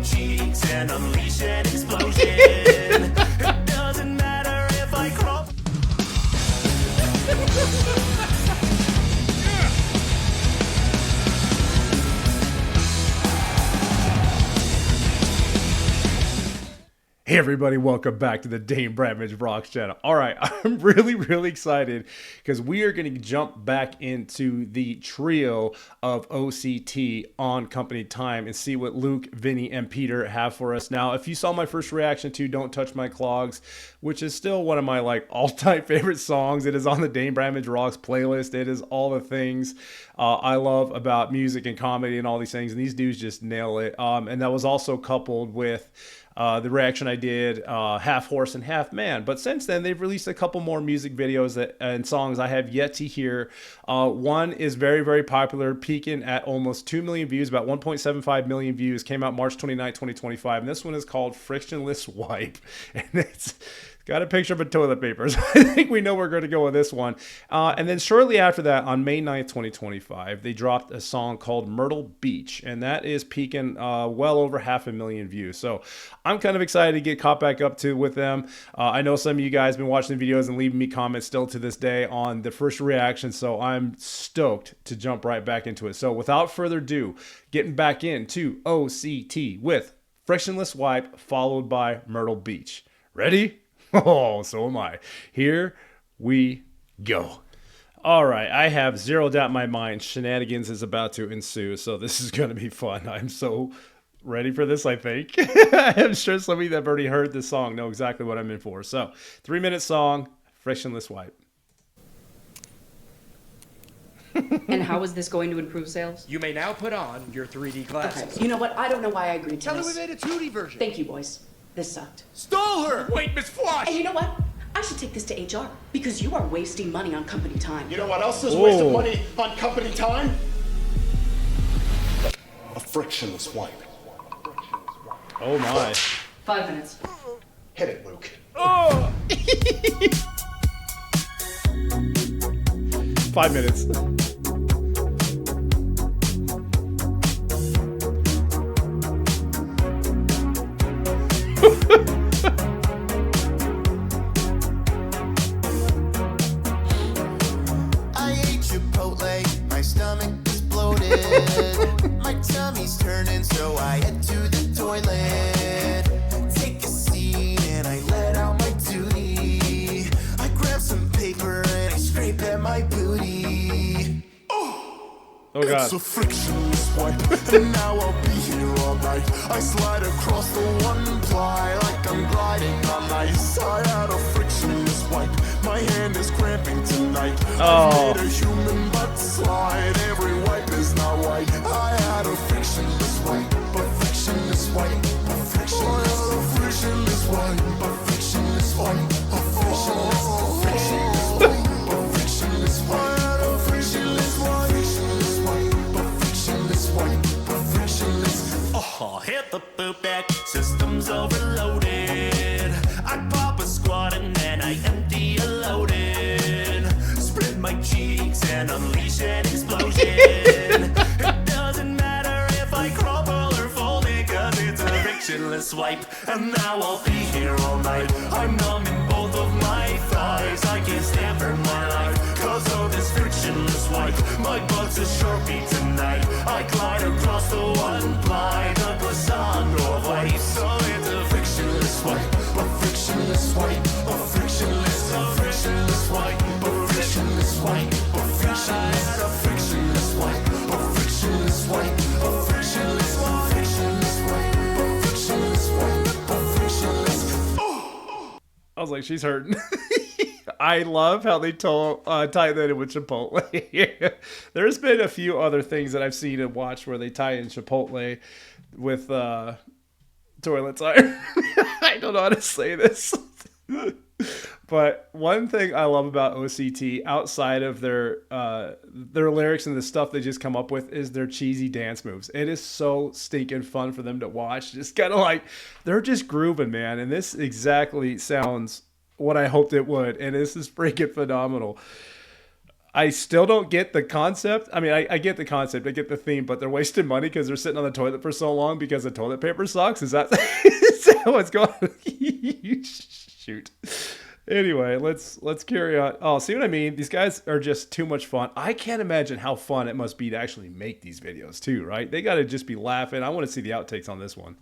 cheeks and unleash an explosion. It doesn't matter if I crawl. Hey everybody, welcome back to the danebramageROCKS channel. All right, I'm really excited because we are going to jump back into the trio of OCT on company time and see what Luke, Vinny, and Peter have for us. Now, if you saw my first reaction to Don't Touch My Clogs, which is still one of my all-time favorite songs, it is on the danebramageROCKS playlist. It is all the things I love about music and comedy and all these things, and these dudes just nail it. And that was also coupled with the reaction I did, Half Horse and Half Man. But since then, they've released a couple more music videos and songs I have yet to hear. One is very popular, peaking at almost 2 million views, about 1.75 million views, came out March 29, 2025. And this one is called Frictionless Wipe. And it's got a picture of a toilet paper. So I think we know we're going to go with this one. And then shortly after that, on May 9th, 2025, they dropped a song called Myrtle Beach. And that is peaking well over 500,000 views. So I'm kind of excited to get caught back up to with them. I know some of you guys have been watching the videos and leaving me comments still to this day on the first reaction. So I'm stoked to jump right back into it. So without further ado, getting back into OCT with Frictionless Wipe, followed by Myrtle Beach. Ready? Oh, so am I. Here we go. All right, I have zero doubt in my mind shenanigans is about to ensue, so this is going to be fun. I'm so ready for this, I think. I'm sure some of you that have already heard this song know exactly what I'm in for. So, 3-minute song, Frictionless Wipe. And how is this going to improve sales? You may now put on your 3D glasses. Okay, you know what? I don't know why I agreed to Tell her this. we made a 2D version. Thank you, boys. This sucked. Stole her! Wait, Miss Flush! And you know what? I should take this to HR because you are wasting money on company time. You know what else is wasting money on company time? A frictionless wipe. Oh my. 5 minutes. Hit it, Luke. Oh! 5 minutes. I ate Chipotle, my stomach is bloated. My tummy's turning, so I head to the toilet. Take a seat and I let out my duty. I grab some paper and I scrape at my booty. Oh god. It's a frictionless wipe, and now I'll be here all night. I slide across the one ply like I'm gliding on ice. I had a frictionless wipe, my hand is cramping tonight. I made a human butt slide, every wipe is not white. I had a frictionless wipe, a frictionless wipe, a frictionless wipe, a frictionless wipe, a frictionless wipe, a frictionless wipe, a frictionless wipe. I'll hit the boot deck, systems overloaded. I pop a squat and then I empty a loaded. Spread my cheeks and unleash an explosion. It doesn't matter if I crumple or fold it, cause it's a frictionless wipe. And now I'll be here all night. I'm numb in both of my thighs. I can't stand for my life cause of this frictionless wipe. My butt's a Sharpie tonight. I glide across the one ply, the croissant of white. So it's a frictionless wipe, a frictionless wipe, a frictionless wipe, a frictionless wipe, a frictionless wipe, a frictionless wipe, a frictionless wipe, a frictionless wipe, a frictionless wipe, a frictionless. I was like, she's hurting. I love how they tie that in with Chipotle. There's been a few other things that I've seen and watched where they tie in Chipotle with toilet tire. I don't know how to say this. But one thing I love about OCT, outside of their lyrics and the stuff they just come up with, is their cheesy dance moves. It is so stinking fun for them to watch. Just kind of like, they're just grooving, man. And this exactly sounds what I hoped it would, and this is freaking phenomenal. I still don't get the concept. I mean, I get the concept, I get the theme, but they're wasting money because they're sitting on the toilet for so long because the toilet paper sucks. Is that, is that what's going on? Shoot. Anyway, let's carry on. Oh, see what I mean? These guys are just too much fun. I can't imagine how fun it must be to actually make these videos too, right? They got to just be laughing. I want to see the outtakes on this one.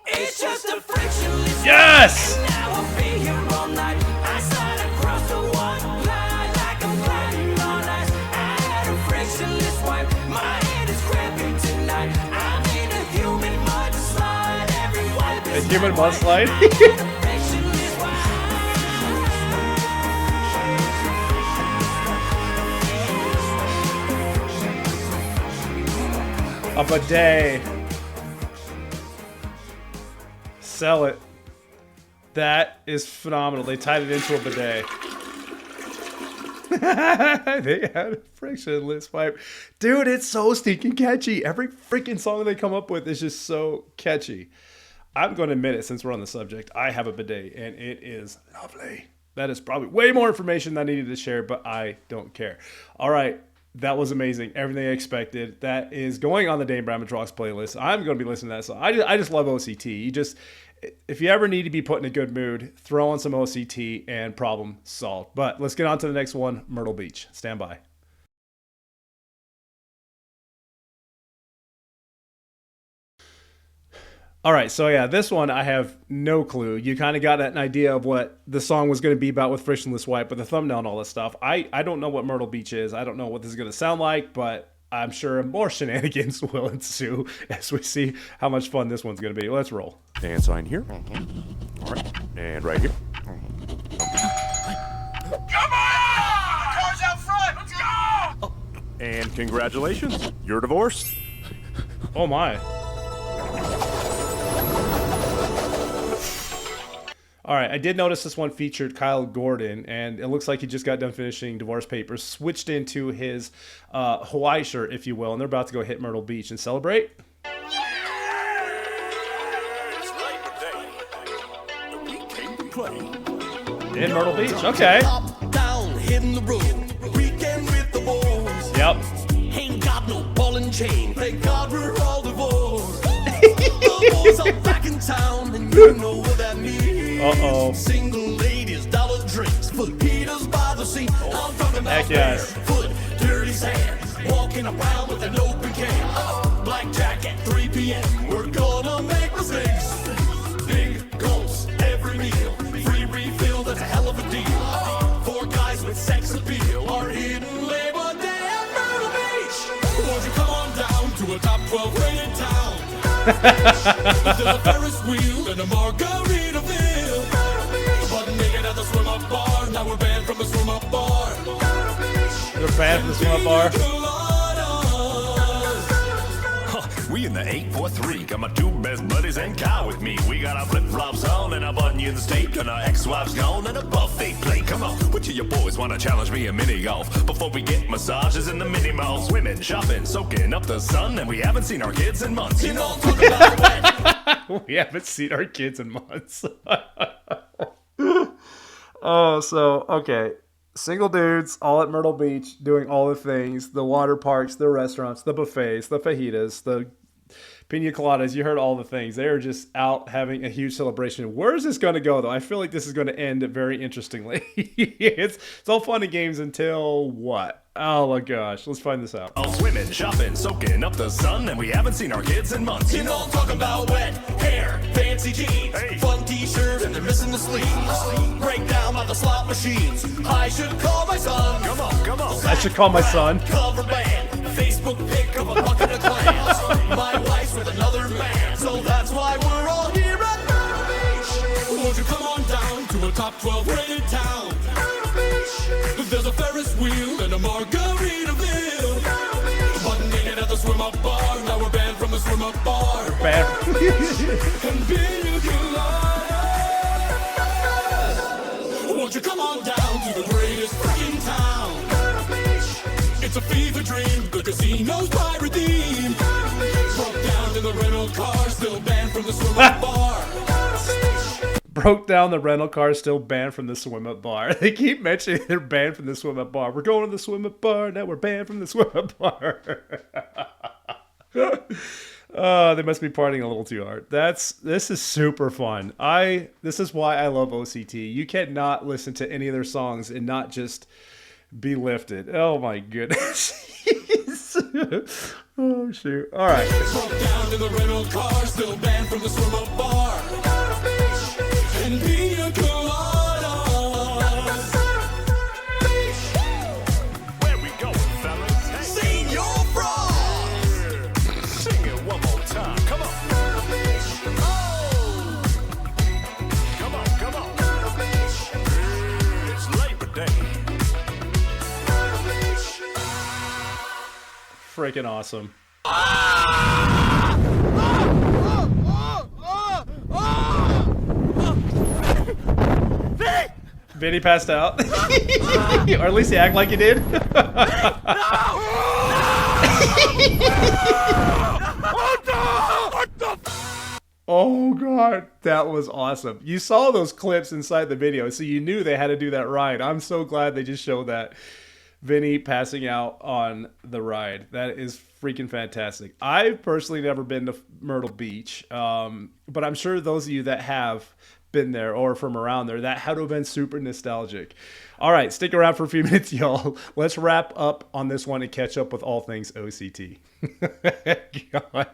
It's just a frictionless Yes! wipe, and I will be here all night. I slide across the one line like I'm gliding on ice. I had a frictionless wipe, my hand is cramping tonight. I'm in a human mud slide, every wipe A is human mud slide? frictionless wipe. A bidet. Sell it. That is phenomenal. They tied it into a bidet. They had a frictionless wipe. Dude, it's so stinking catchy. Every freaking song they come up with is just so catchy. I'm going to admit it, since we're on the subject. I have a bidet, and it is lovely. That is probably way more information than I needed to share, but I don't care. All right. That was amazing. Everything I expected. That is going on the danebramageROCKS playlist. I'm going to be listening to that song. I just love OCT. If you ever need to be put in a good mood, throw on some OCT and problem solved. But let's get on to the next one, Myrtle Beach. Stand by. All right, so yeah, this one I have no clue. You kind of got an idea of what the song was going to be about with Frictionless Wipe, but the thumbnail and all this stuff. I don't know what Myrtle Beach is. I don't know what this is going to sound like, but I'm sure more shenanigans will ensue as we see how much fun this one's going to be. Let's roll. And sign here. All right. And right here. Come on! Car's out front! Let's go! And congratulations, you're divorced. Oh my. All right, I did notice this one featured Kyle Gordon, and it looks like he just got done finishing divorce papers, switched into his Hawaii shirt, if you will, and they're about to go hit Myrtle Beach and celebrate. In Myrtle Beach, okay. Top down, hitting the road, weekend with the boys. Yep. Ain't got no ball and chain, thank God we're all divorced. The boys are back in town, and you know what that means. Uh-oh. Single ladies, dollar drinks, fajitas by the sea. I'm talking about Heck yes. barefoot, dirty sand, walking around with an open can. Blackjack at 3 p.m. We're gonna make mistakes. Big gulps every meal, free refill, that's a hell of a deal. 4 guys with sex appeal are hitting Labor Day at Myrtle Beach. Won't you come on down to a top 12 rated town? There's a Ferris wheel and a Margaritaville. But naked at the swim-up bar, now we're banned from the swim-up bar. They're banned from the swim-up bar. We in the 843, got my 2 best buddies and Kyle with me. We got our flip-flops on and our onion steak and our ex-wife's gone and a buffet plate. Come on, which of your boys want to challenge me in mini golf before we get massages in the mini mall? Swimming, shopping, soaking up the sun, and we haven't seen our kids in months. You know I'm talking about. We haven't seen our kids in months. Oh, so, okay. Single dudes, all at Myrtle Beach, doing all the things. The water parks, the restaurants, the buffets, the fajitas, the pina coladas. You heard all the things. They are just out having a huge celebration. Where is this going to go, though? I feel like this is going to end very interestingly. It's all fun and games until what? Oh my gosh, let's find this out. All swimming, shopping, soaking up the sun, and we haven't seen our kids in months. You know I'm talking about wet hair, fancy jeans, fun t-shirts, and they're missing the sleeves. Break down by the slot machines. I should call my son. Come on, come on. I should call my son. Cover band, Facebook pic of a bucket of clams. My wife's with another man, so that's why we're all here at Myrtle Beach. Won't you come on down to a top 12 rated town? Myrtle Beach. There's a Ferris wheel and a Margaritaville. But naked at the swim-up bar, now we're banned from the swim-up bar. And pina coladas. Won't you come on down to the greatest believe a dream. The casinos I redeem. Broke down in the rental car, still banned from the swim up bar. Broke down the rental car, still banned from the swim up bar. They keep mentioning they're banned from the swim up bar. We're going to the swim up bar, now we're banned from the swim up bar. They must be partying a little too hard. This is super fun. This is why I love OCT. You cannot listen to any of their songs and not just be lifted. Oh my goodness. Oh shoot. All right. Broke down in the rental car, still banned from the swim up bar. And pina coladas. Where we going, fellas? Hey. Senior Frog. Sing it one more time. Come on. Oh. Come on, come on. It's Labor Day. Freaking awesome. Vinny passed out. Or at least he acted like he did. Oh god, that was awesome. You saw those clips inside the video, so you knew they had to do that ride. I'm so glad they just showed that. Vinny passing out on the ride. That is freaking fantastic. I've personally never been to Myrtle Beach, but I'm sure those of you that have been there or from around there, that had to have been super nostalgic. All right, stick around for a few minutes, y'all. Let's wrap up on this one and catch up with all things OCT. God.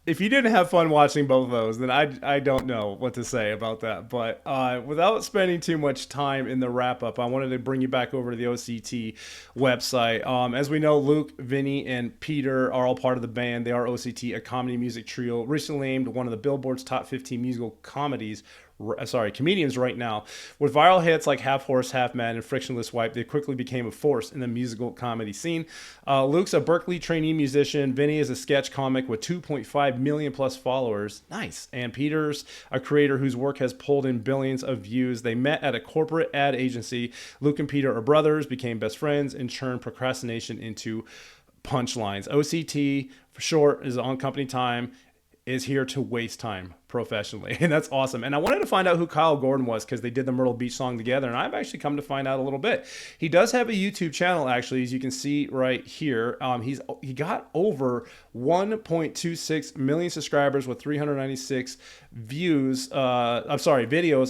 If you didn't have fun watching both of those, then I don't know what to say about that. But without spending too much time in the wrap-up, I wanted to bring you back over to the OCT website. As we know, Luke, Vinny, and Peter are all part of the band. They are OCT, a comedy music trio, recently named one of the Billboard's top 15 musical comedians right now. With viral hits like Half Horse, Half Man, and Frictionless Wipe, they quickly became a force in the musical comedy scene. Luke's a Berkeley trainee musician. Vinny is a sketch comic with 2.5 million plus followers. Nice. And Peter's a creator whose work has pulled in billions of views. They met at a corporate ad agency. Luke and Peter are brothers, became best friends, and turned procrastination into punchlines. OCT, for short, is on company time, is here to waste time professionally, and that's awesome. And I wanted to find out who Kyle Gordon was because they did the Myrtle Beach song together, and I've actually come to find out a little bit. He does have a YouTube channel, actually, as you can see right here. He got over 1.26 million subscribers with 396 videos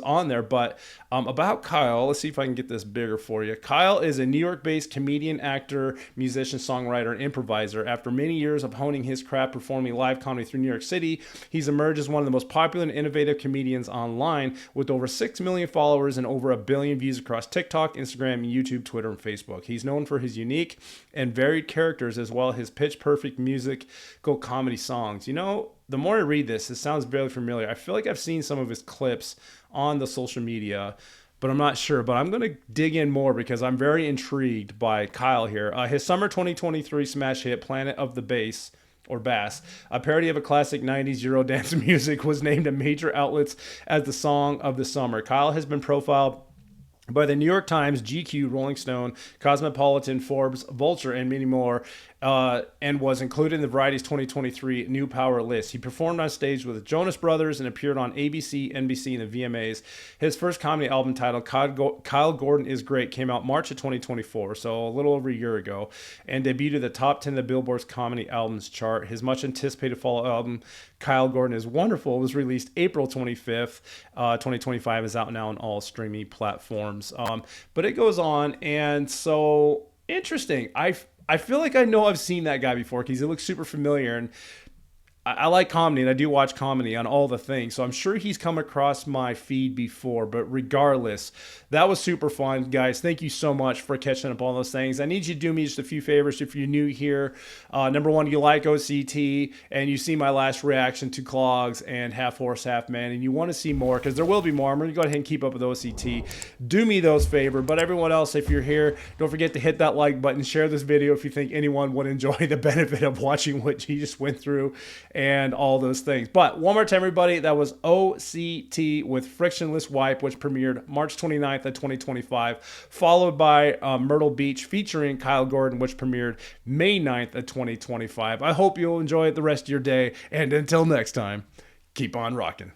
on there. But about Kyle, let's see if I can get this bigger for you. Kyle is a New York-based comedian, actor, musician, songwriter, and improviser. After many years of honing his craft performing live comedy through New York City, he's emerged as one of the most popular and innovative comedians online, with over 6 million followers and over 1 billion views across TikTok, Instagram, YouTube, Twitter, and Facebook. He's known for his unique and varied characters as well as his pitch-perfect musical comedy songs. You know, the more I read this, it sounds very familiar. I feel like I've seen some of his clips on the social media, but I'm not sure. But I'm going to dig in more because I'm very intrigued by Kyle here. His summer 2023 smash hit, Planet of the Bass, or Bass, a parody of a classic 90s Euro dance music, was named in major outlets as the song of the summer. Kyle has been profiled by the New York Times, GQ, Rolling Stone, Cosmopolitan, Forbes, Vulture, and many more, and was included in the Variety's 2023 New Power list. He performed on stage with the Jonas Brothers and appeared on ABC, NBC, and the VMAs. His first comedy album, titled Kyle Gordon Is Great, came out March of 2024, so a little over a year ago, and debuted at the top 10 of the Billboard's comedy albums chart. His much anticipated follow album, Kyle Gordon Is Wonderful, was released April 25th, 2025, is out now on all streaming platforms. But it goes on, and so interesting. I feel like I know I've seen that guy before because he looks super familiar, and I like comedy, and I do watch comedy on all the things, so I'm sure he's come across my feed before. But regardless, that was super fun, guys. Thank you so much for catching up on those things. I need you to do me just a few favors if you're new here. Number one, you like OCT, and you see my last reaction to Clogs and Half Horse, Half Man, and you want to see more, because there will be more. I'm going to go ahead and keep up with OCT. Do me those favors. But everyone else, if you're here, don't forget to hit that like button, share this video if you think anyone would enjoy the benefit of watching what he just went through. and all those things. But one more time, everybody, that was OCT with Frictionless Wipe, which premiered March 29th of 2025, followed by Myrtle Beach featuring Kyle Gordon, which premiered May 9th of 2025. I hope you'll enjoy the rest of your day, and until next time, keep on rocking.